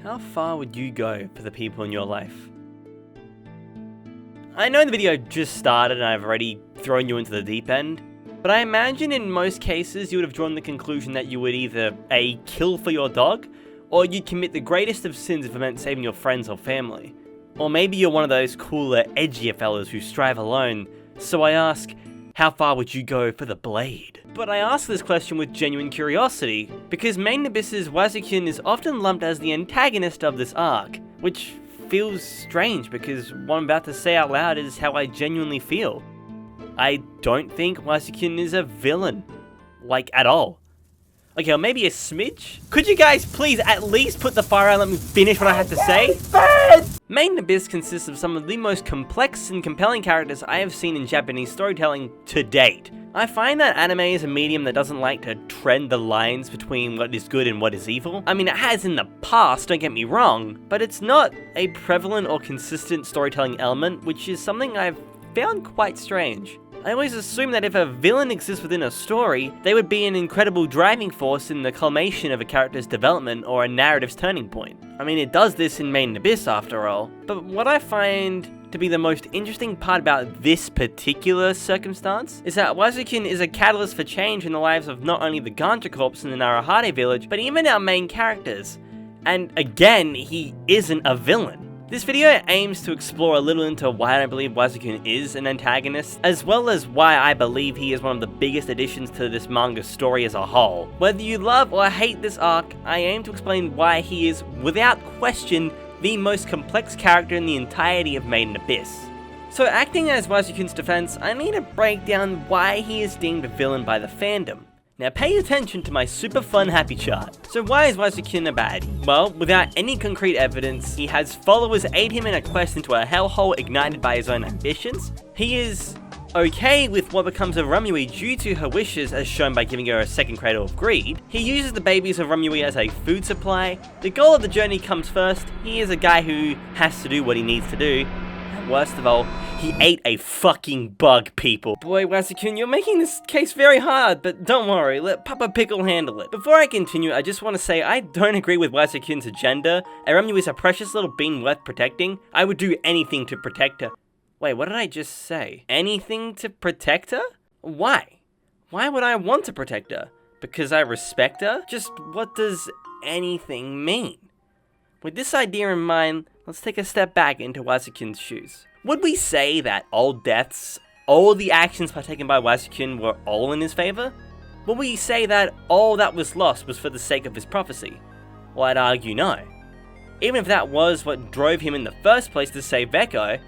How far would you go for the people in your life? I know the video just started and I've already thrown you into the deep end, but I imagine in most cases you would have drawn the conclusion that you would either A. kill for your dog, or you'd commit the greatest of sins if it meant saving your friends or family. Or maybe you're one of those cooler, edgier fellas who strive alone, so I ask, how far would you go for the blade? But I ask this question with genuine curiosity, because Main Abyss's Wazukyn is often lumped as the antagonist of this arc, which feels strange because what I'm about to say out loud is how I genuinely feel. I don't think Wazukyn is a villain. Like, at all. Okay, or maybe a smidge? Could you guys please at least put the fire out and let me finish what I have to say? Main Abyss consists of some of the most complex and compelling characters I have seen in Japanese storytelling to date. I find that anime is a medium that doesn't like to trend the lines between what is good and what is evil. I mean, it has in the past, don't get me wrong, but it's not a prevalent or consistent storytelling element, which is something I've found quite strange. I always assume that if a villain exists within a story, they would be an incredible driving force in the culmination of a character's development or a narrative's turning point. I mean, it does this in Main Abyss after all, but what I find to be the most interesting part about this particular circumstance is that Wazukyn is a catalyst for change in the lives of not only the Ganja Corps in the Narahade village, but even our main characters. And again, he isn't a villain. This video aims to explore a little into why I don't believe Wazukyn is an antagonist, as well as why I believe he is one of the biggest additions to this manga story as a whole. Whether you love or hate this arc, I aim to explain why he is, without question, the most complex character in the entirety of Main Abyss. So acting as Wazukyn's defense, I need to break down why he is deemed a villain by the fandom. Now pay attention to my super fun happy chart. So why is Wazukyn a baddie? Well, without any concrete evidence, he has followers aid him in a quest into a hellhole ignited by his own ambitions. He is okay with what becomes of Ramui due to her wishes as shown by giving her a second cradle of greed. He uses the babies of Ramui as a food supply. The goal of the journey comes first. He is a guy who has to do what he needs to do. And worst of all, he ate a fucking bug, people. Boy, Wazukyn, you're making this case very hard, but don't worry, let Papa Pickle handle it. Before I continue, I just want to say I don't agree with Wazukyn's agenda. Ramui is a precious little being worth protecting. I would do anything to protect her. Wait, what did I just say? Anything to protect her? Why? Why would I want to protect her? Because I respect her? Just what does anything mean? With this idea in mind, let's take a step back into Wazukyn's shoes. Would we say that all deaths, all the actions partaken by Wazukyn were all in his favor? Would we say that all that was lost was for the sake of his prophecy? Well, I'd argue no. Even if that was what drove him in the first place to save Veko,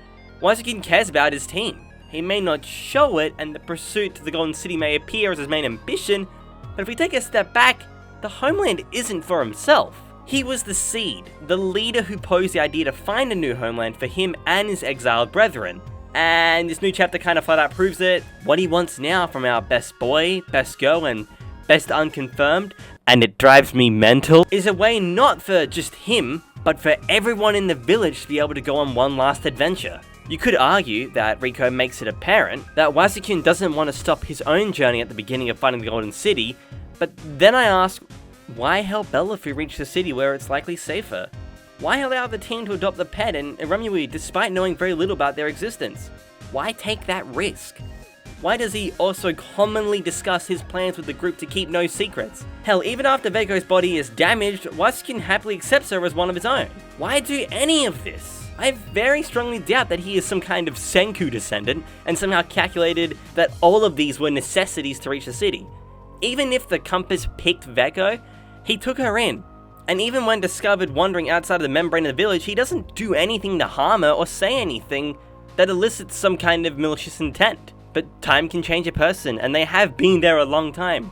Wazukyn cares about his team. He may not show it, and the pursuit to the Golden City may appear as his main ambition, but if we take a step back, the homeland isn't for himself. He was the seed, the leader who posed the idea to find a new homeland for him and his exiled brethren. And this new chapter kind of flat out proves it. What he wants now from our best boy, best girl, and best unconfirmed, and it drives me mental, is a way not for just him, but for everyone in the village to be able to go on one last adventure. You could argue that Riko makes it apparent that Wazukyn doesn't want to stop his own journey at the beginning of finding the Golden City, but then I ask, why help Bella if we reach the city where it's likely safer? Why allow the team to adopt the pet and Ramui despite knowing very little about their existence? Why take that risk? Why does he also commonly discuss his plans with the group to keep no secrets? Hell, even after Veko's body is damaged, Wazukyn happily accepts her as one of his own. Why do any of this? I very strongly doubt that he is some kind of Senku descendant and somehow calculated that all of these were necessities to reach the city. Even if the compass picked Veko, he took her in, and even when discovered wandering outside of the membrane of the village, he doesn't do anything to harm her or say anything that elicits some kind of malicious intent. But time can change a person, and they have been there a long time,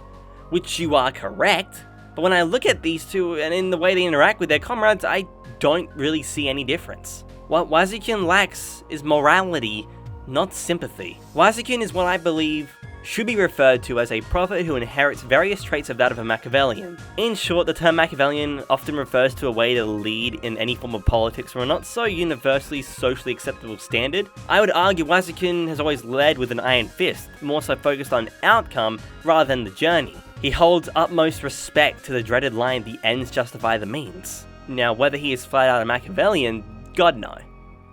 which you are correct, but when I look at these two and in the way they interact with their comrades, I don't really see any difference. What Wazukyn lacks is morality, not sympathy. Wazukyn is what I believe should be referred to as a prophet who inherits various traits of that of a Machiavellian. In short, the term Machiavellian often refers to a way to lead in any form of politics from a not so universally socially acceptable standard. I would argue Wazukyn has always led with an iron fist, more so focused on outcome rather than the journey. He holds utmost respect to the dreaded line, the ends justify the means. Now, whether he is flat out a Machiavellian, God no.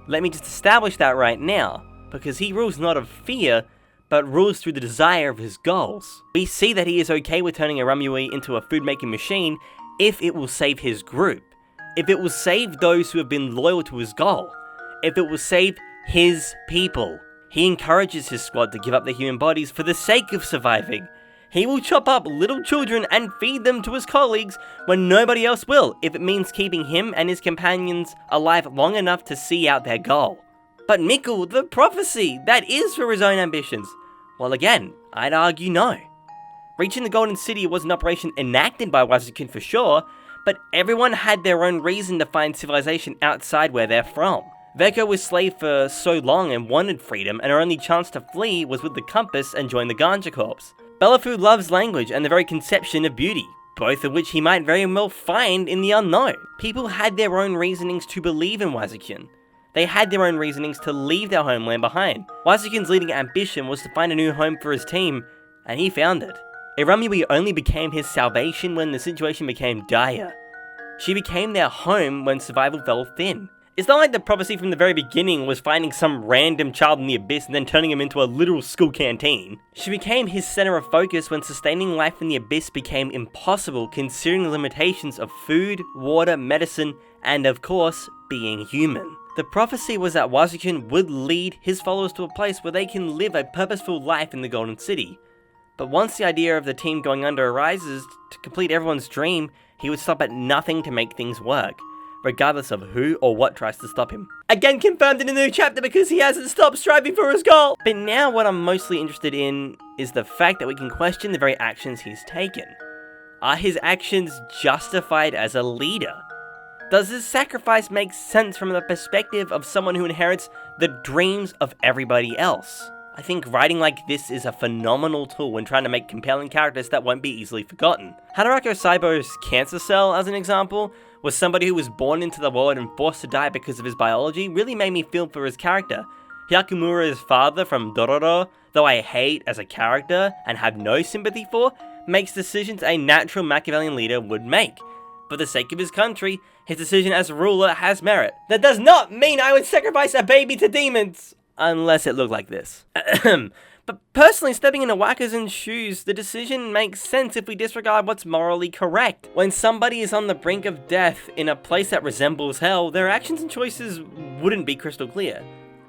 Let me just establish that right now, because he rules not of fear, but rules through the desire of his goals. We see that he is okay with turning Iramyui into a food-making machine if it will save his group, if it will save those who have been loyal to his goal, if it will save his people. He encourages his squad to give up their human bodies for the sake of surviving. He will chop up little children and feed them to his colleagues when nobody else will, if it means keeping him and his companions alive long enough to see out their goal. But Mikkel, the prophecy, that is for his own ambitions. Well, again, I'd argue no. Reaching the Golden City was an operation enacted by Wazukyn for sure, but everyone had their own reason to find civilization outside where they're from. Veko was slave for so long and wanted freedom, and her only chance to flee was with the compass and join the Ganja Corps. Belafu loves language and the very conception of beauty, both of which he might very well find in the unknown. People had their own reasonings to believe in Wazukyn. They had their own reasonings to leave their homeland behind. Wazukyn's leading ambition was to find a new home for his team, and he found it. Iramyui only became his salvation when the situation became dire. She became their home when survival fell thin. It's not like the prophecy from the very beginning was finding some random child in the abyss and then turning him into a literal school canteen. She became his center of focus when sustaining life in the abyss became impossible considering the limitations of food, water, medicine, and of course, being human. The prophecy was that Wazukyn would lead his followers to a place where they can live a purposeful life in the Golden City. But once the idea of the team going under arises, to complete everyone's dream, he would stop at nothing to make things work, regardless of who or what tries to stop him. Again confirmed in a new chapter because he hasn't stopped striving for his goal! But now what I'm mostly interested in is the fact that we can question the very actions he's taken. Are his actions justified as a leader? Does his sacrifice make sense from the perspective of someone who inherits the dreams of everybody else? I think writing like this is a phenomenal tool when trying to make compelling characters that won't be easily forgotten. Hadarako Saibo's cancer cell, as an example, was somebody who was born into the world and forced to die because of his biology, really made me feel for his character. Hyakumura's father from Dororo, though I hate as a character and have no sympathy for, makes decisions a natural Machiavellian leader would make. For the sake of his country, his decision as ruler has merit. That does not mean I would sacrifice a baby to demons! Unless it looked like this. But personally, stepping into Wakazin's shoes, the decision makes sense if we disregard what's morally correct. When somebody is on the brink of death in a place that resembles hell, their actions and choices wouldn't be crystal clear.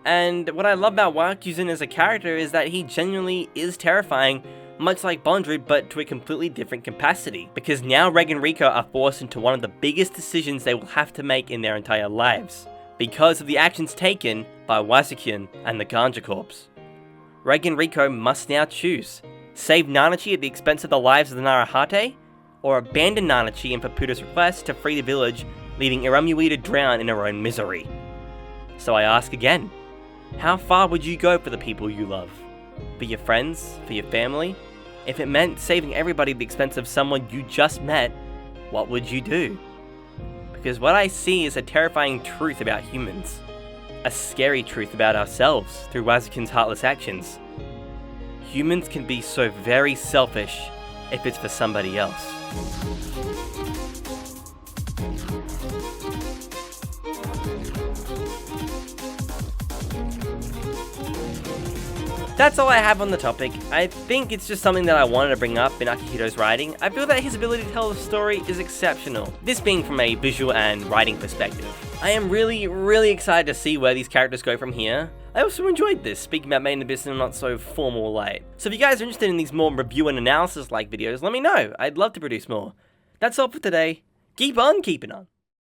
And what I love about Wazukyn as a character is that he genuinely is terrifying, much like Bondrewd, but to a completely different capacity. Because now Reg and Riko are forced into one of the biggest decisions they will have to make in their entire lives, because of the actions taken by Wazukyn and the Ganja Corps. Reg and Riko must now choose: save Nanachi at the expense of the lives of the Narahate, or abandon Nanachi and Paputa's request to free the village, leaving Iramyui to drown in her own misery. So I ask again, how far would you go for the people you love? For your friends? For your family? If it meant saving everybody at the expense of someone you just met, what would you do? Because what I see is a terrifying truth about humans. A scary truth about ourselves through Wazukyn's heartless actions. Humans can be so very selfish if it's for somebody else. That's all I have on the topic. I think it's just something that I wanted to bring up in Akihito's writing. I feel that his ability to tell a story is exceptional, this being from a visual and writing perspective. I am really excited to see where these characters go from here. I also enjoyed this, speaking about Made in Abyss in a not so formal light. So if you guys are interested in these more review and analysis like videos, let me know. I'd love to produce more. That's all for today. Keep on keeping on.